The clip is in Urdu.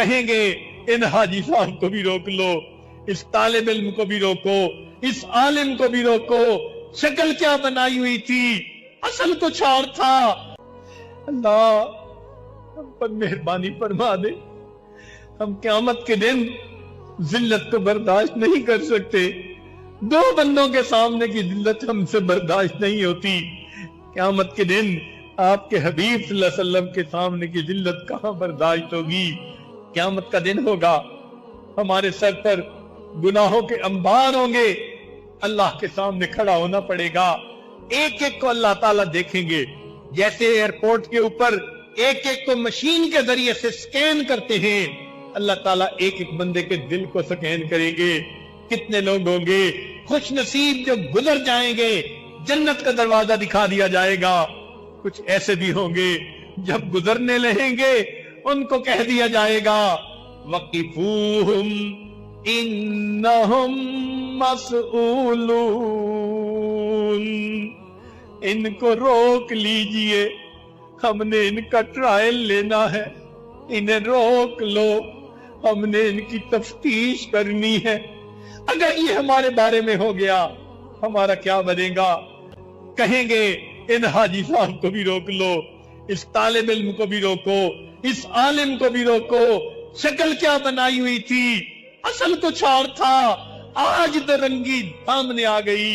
کہیں گے ان حاجی صاحب کو بھی روک لو، اس طالب علم کو بھی روکو، اس عالم کو بھی روکو، شکل کیا بنائی ہوئی تھی، اصل کچھ اور تھا۔ اللہ ہم پر مہربانی فرما دے، ہم قیامت کے دن ذلت کو برداشت نہیں کر سکتے، دو بندوں کے سامنے کی ذلت ہم سے برداشت نہیں ہوتی، قیامت کے دن آپ کے حبیب صلی اللہ علیہ وسلم کے سامنے کی ذلت کہاں برداشت ہوگی؟ قیامت کا دن ہوگا، ہمارے سر پر گناہوں کے انبار ہوں گے، اللہ کے سامنے کھڑا ہونا پڑے گا، ایک ایک کو اللہ تعالیٰ دیکھیں گے، جیسے ایئرپورٹ کے اوپر ایک ایک کو مشین کے ذریعے سے سکین کرتے ہیں، اللہ تعالیٰ ایک ایک بندے کے دل کو سکین کریں گے۔ کتنے لوگ ہوں گے خوش نصیب جو گزر جائیں گے، جنت کا دروازہ دکھا دیا جائے گا، کچھ ایسے بھی ہوں گے جب گزرنے لہیں گے ان کو کہہ دیا جائے گا وَقِفُوهُمْ إِنَّهُمْ مَسْئُولُونَ، ان کو روک لیجئے، ہم نے ان کا ٹرائل لینا ہے، انہیں روک لو، ہم نے ان کی تفتیش کرنی ہے۔ اگر یہ ہمارے بارے میں ہو گیا ہمارا کیا بنے گا؟ کہیں گے ان حاجی صاحب کو بھی روک لو، اس طالب علم کو بھی روکو، اس عالم کو بھی روکو، شکل کیا بنائی ہوئی تھی، اصل کچھ اور تھا، آج درنگی سامنے آ گئی۔